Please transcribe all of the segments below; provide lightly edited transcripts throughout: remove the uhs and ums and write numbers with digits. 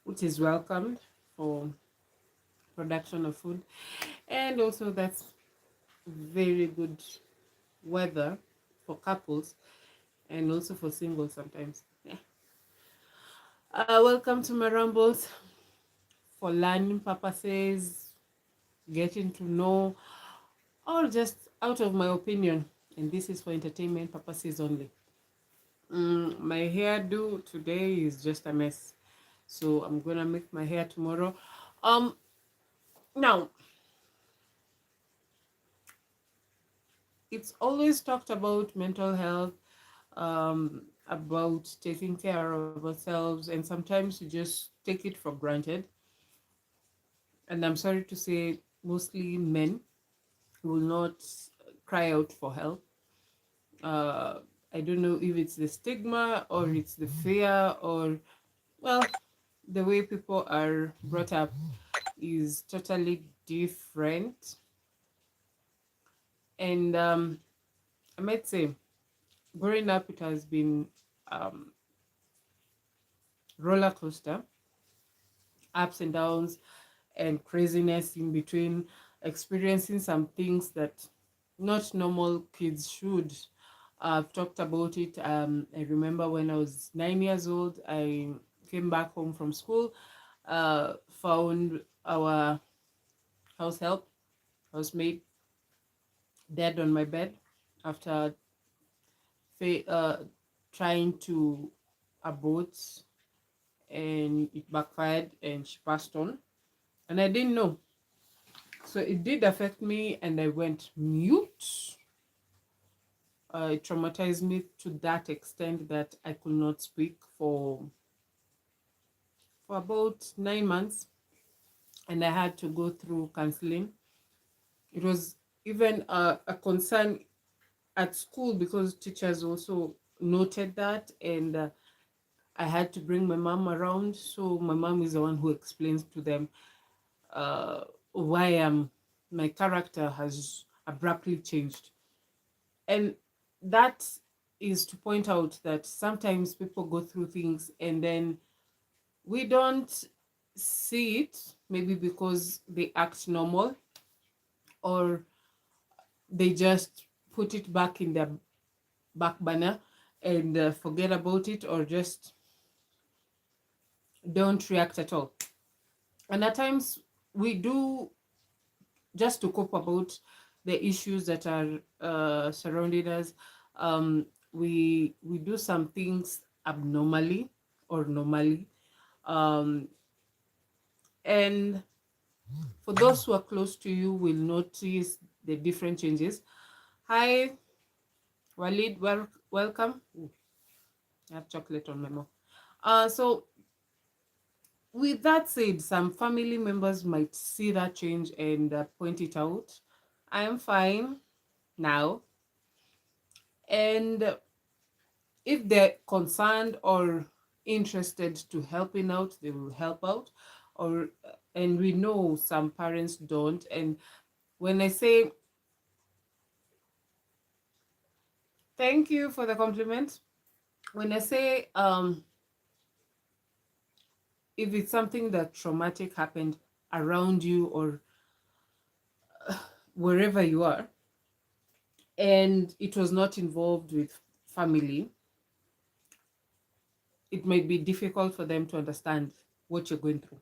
which is welcomed for production of food, and also that's very good weather for couples and also for singles sometimes. Yeah. Welcome to my rumbles for learning purposes, getting to know, or just out of my opinion. And this is for entertainment purposes only. My hairdo today is just a mess, so I'm gonna make my hair tomorrow. Um, Now it's always talked about mental health, about taking care of ourselves, and sometimes you just take it for granted. And I'm sorry to say, mostly men will not cry out for help. Uh, I don't know if it's the stigma or it's the fear or, well, the way people are brought up is totally different. And I might say, growing up, it has been um, roller coaster, ups and downs, and craziness in between, experiencing some things that not normal kids should. I've talked about it. I remember when I was 9 years old, I came back home from school, found our house help, housemaid, dead on my bed after trying to abort, and it backfired and she passed on. And I didn't know. So it did affect me, and I went mute. It traumatized me to that extent that I could not speak for about 9 months, and I had to go through counseling. It was even a concern at school because teachers also noted that, and I had to bring my mom around. So my mom is the one who explains to them uh, why my character has abruptly changed. And that is to point out that sometimes people go through things and then we don't see it, maybe because they act normal or they just put it back in their back burner and forget about it, or just don't react at all. And at times we do, just to cope about the issues that are surrounding us. We do some things abnormally or normally, um, and for those who are close to you will notice the different changes. Hi, Walid, welcome. Ooh, I have chocolate on my mouth. So with that said, some family members might see that change and point it out. I am fine now, and if they're concerned or interested to helping out, they will help out. Or and we know some parents don't. And when I say thank you for the compliment, when I say if it's something that traumatic happened around you or wherever you are, and it was not involved with family, it might be difficult for them to understand what you're going through.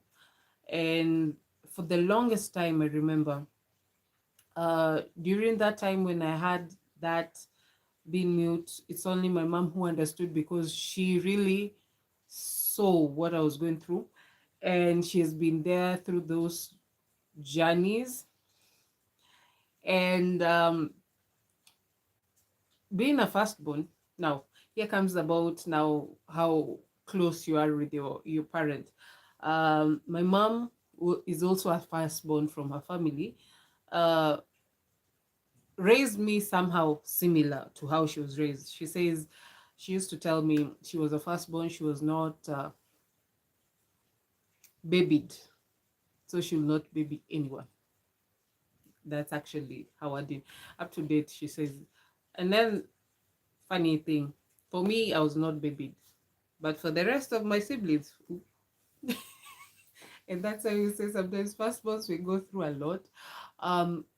And for the longest time, I remember during that time when I had that being mute, it's only my mom who understood because she really saw what I was going through, and she has been there through those journeys. And being a firstborn, now here comes about now how close you are with your parent. My mom is also a firstborn from her family. Uh, Raised me somehow similar to how she was raised. She says she used to tell me she was a firstborn, she was not babied, so she will not baby anyone. That's actually how I did. Up to date, she says. And then, funny thing, for me, I was not babied, but for the rest of my siblings, And that's why we say sometimes firstborns we go through a lot.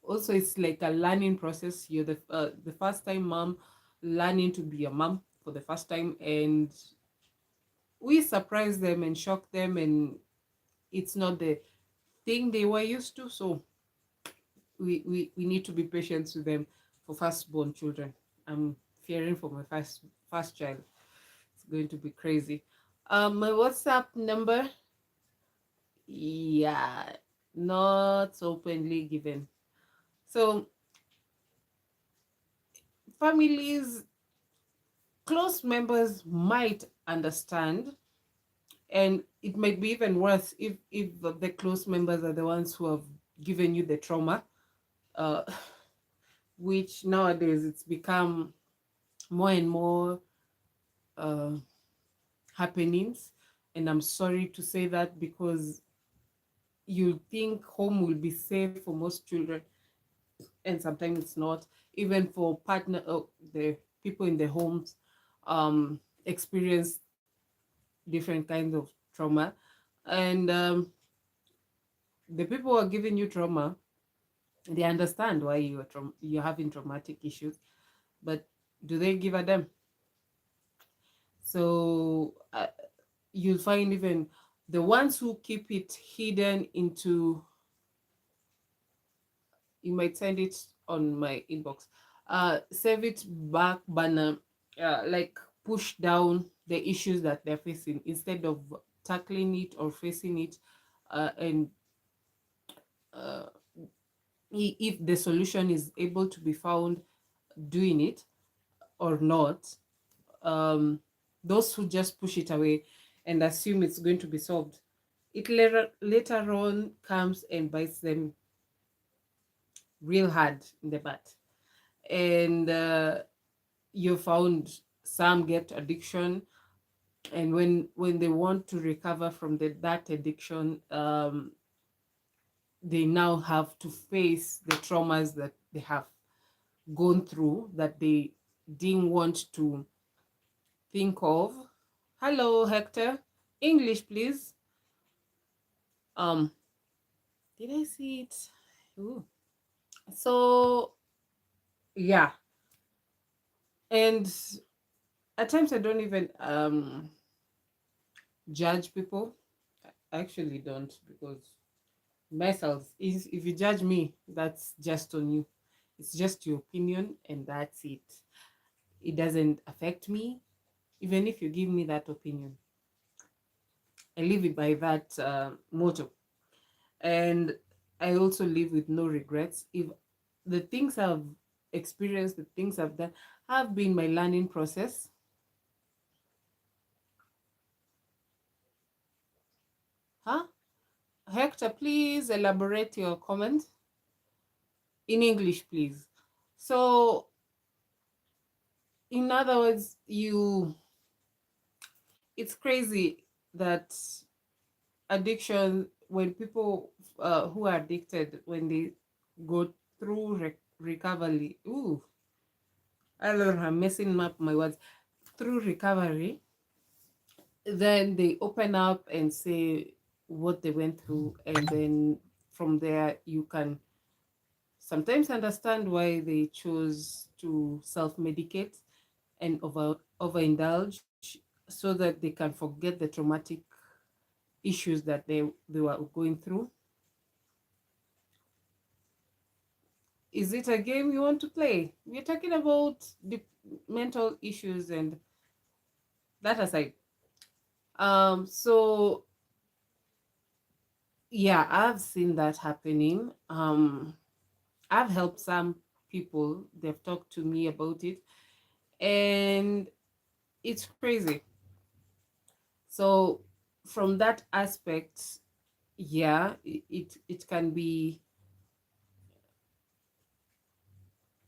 Also, it's like a learning process. You're the first time mom, learning to be a mom for the first time, and we surprise them and shock them, and it's not the thing they were used to. So we need to be patient with them for firstborn children. I'm fearing for my first child. It's going to be crazy. My WhatsApp number, yeah, not openly given. So families, close members might understand, and it might be even worse if the close members are the ones who have given you the trauma, uh, which nowadays it's become more and more uh, happenings. And I'm sorry to say that, because you think home will be safe for most children, and sometimes it's not. Even for the people in the homes experience different kinds of trauma, and the people who are giving you trauma, they understand why you're having traumatic issues, but do they give a damn? So you'll find even the ones who keep it hidden into, you might send it on my inbox, save it back burner, like push down the issues that they're facing instead of tackling it or facing it, and uh, if the solution is able to be found, doing it or not. um, those who just push it away and assume it's going to be solved, it later on comes and bites them real hard in the butt. And you found some get addiction, and when they want to recover from that addiction, they now have to face the traumas that they have gone through that they didn't want to think of. Hello, Hector. English, please. Um, did I see it? Ooh. So yeah, and at times I don't even judge people. I actually don't, because myself is, if you judge me, that's just on you. It's just your opinion, and that's it. It doesn't affect me, even if you give me that opinion. I live it by that motto. And I also live with no regrets. If the things I've experienced, the things I've done have been my learning process. Huh? Hector, please elaborate your comment in English, please. So, in other words, it's crazy that addiction, when people who are addicted, when they go through recovery, ooh, I don't know, I'm messing up my words, through recovery, then they open up and say what they went through, and then from there you can sometimes understand why they chose to self-medicate and overindulge, so that they can forget the traumatic issues that they were going through. Is it a game you want to play? We're talking about the mental issues and that aside. So yeah, I've seen that happening. I've helped some people, they've talked to me about it, and it's crazy. So from that aspect, yeah, it can be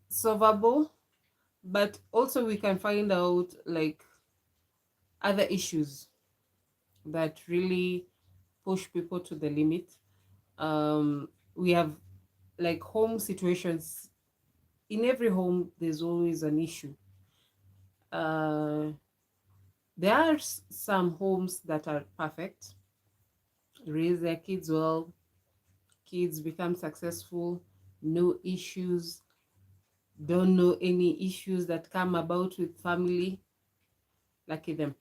solvable, but also we can find out like other issues that really push people to the limit. We have like home situations. In every home there's always an issue. uh, there are some homes that are perfect, raise their kids well, kids become successful, no issues, don't know any issues that come about with family. Lucky them.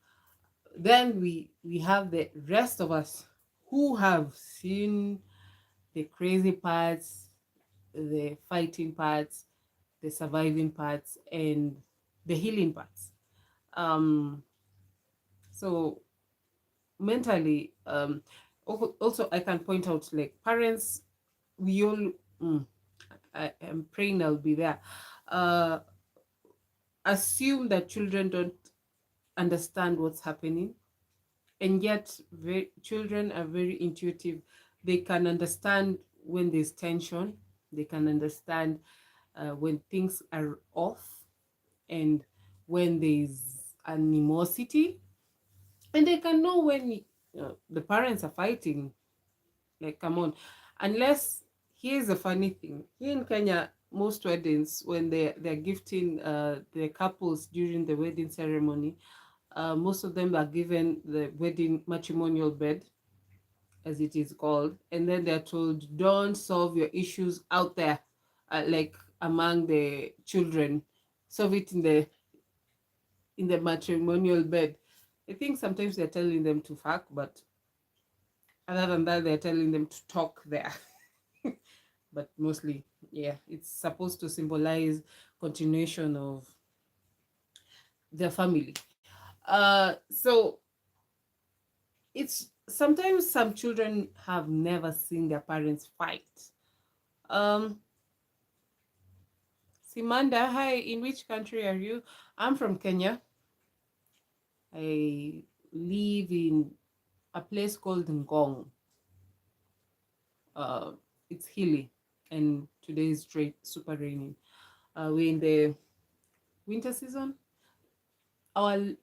Then we have the rest of us who have seen the crazy parts, the fighting parts, the surviving parts, and the healing parts. So mentally, also I can point out, like, parents, we all, mm, I am praying I'll be there, uh assume that children don't understand what's happening, and yet children are very intuitive. They can understand when there's tension, they can understand when things are off, and when there's animosity, and they can know when the parents are fighting. Like, come on. Unless, here's a funny thing. Here in Kenya, most weddings, when they're gifting the couples during the wedding ceremony, most of them are given the wedding matrimonial bed, as it is called, and then they're told, don't solve your issues out there, like among the children, solve it in the matrimonial bed. I think sometimes they're telling them to fuck, but other than that, they're telling them to talk there. But mostly, yeah, it's supposed to symbolize continuation of their family. So it's sometimes some children have never seen their parents fight. Um, Simanda, hi, in which country are you? I'm from Kenya. I live in a place called Ngong. Uh, it's hilly, and today is straight super raining. We're in the winter season. Our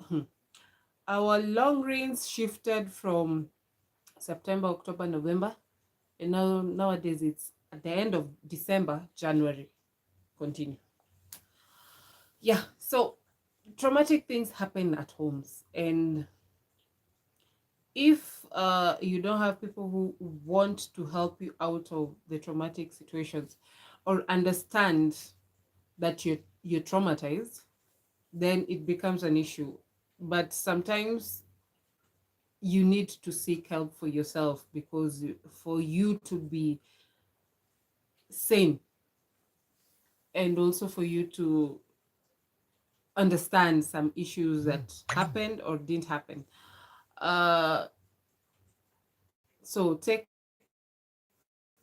our long rains shifted from September, October, November, and nowadays it's at the end of December, January. Continue. Yeah, so traumatic things happen at homes, and if you don't have people who want to help you out of the traumatic situations, or understand that you're traumatized, then it becomes an issue. But sometimes you need to seek help for yourself, because for you to be sane, and also for you to understand some issues that happened or didn't happen. Uh, so take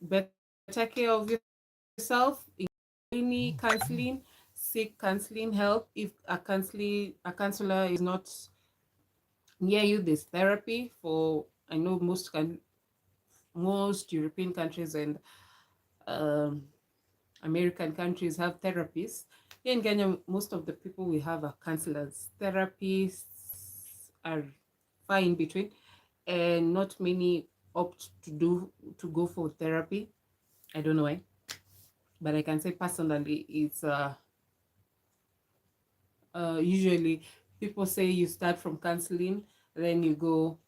better care of yourself. Any counseling, seek counseling help. If a counselor is not near you, there's therapy. For, I know most European countries and um, American countries have therapists. Here in Kenya, most of the people we have are counselors. Therapists are far in between, and not many opt to go for therapy. I don't know why, but I can say personally, it's usually people say you start from counseling, then you go.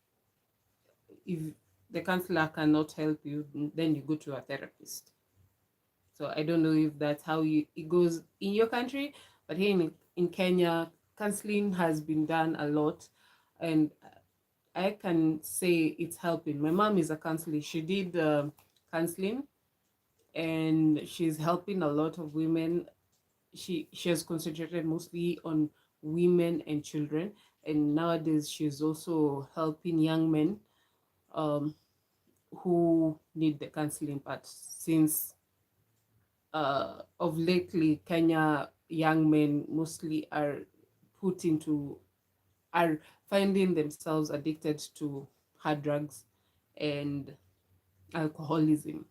If the counselor cannot help you, then you go to a therapist. So I don't know if that's how it goes in your country, but here in Kenya, counseling has been done a lot, and I can say it's helping. My mom is a counselor. She did counseling, and she's helping a lot of women. She has concentrated mostly on women and children, and nowadays she's also helping young men um, who need the counseling part, since of lately, Kenya young men mostly put into are finding themselves addicted to hard drugs and alcoholism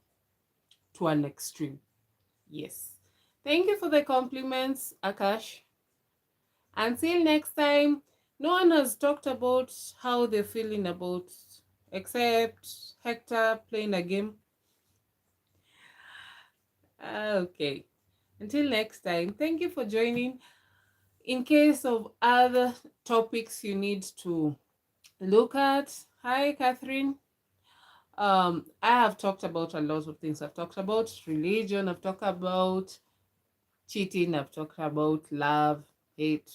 to an extreme. Yes. Thank you for the compliments, Akash. Until next time, no one has talked about how they're feeling about, except Hector playing a game. Okay. Until next time, thank you for joining. In case of other topics you need to look at, hi Catherine. I have talked about a lot of things. I've talked about religion, I've talked about cheating, I've talked about love, hate,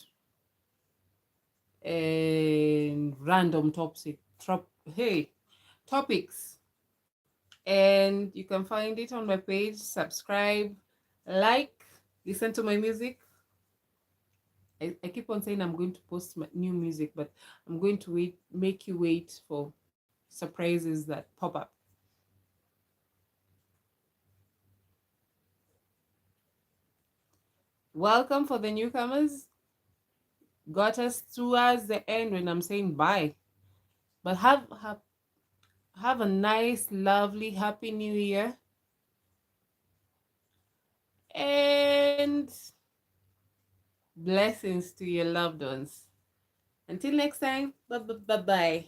and random topics. And you can find it on my page. Subscribe, like, listen to my music. I keep on saying I'm going to post my new music, but I'm going to make you wait for surprises that pop up. Welcome for the newcomers. Got us towards the end when I'm saying bye. But have a nice, lovely, happy new year. And blessings to your loved ones. Until next time, bye bye.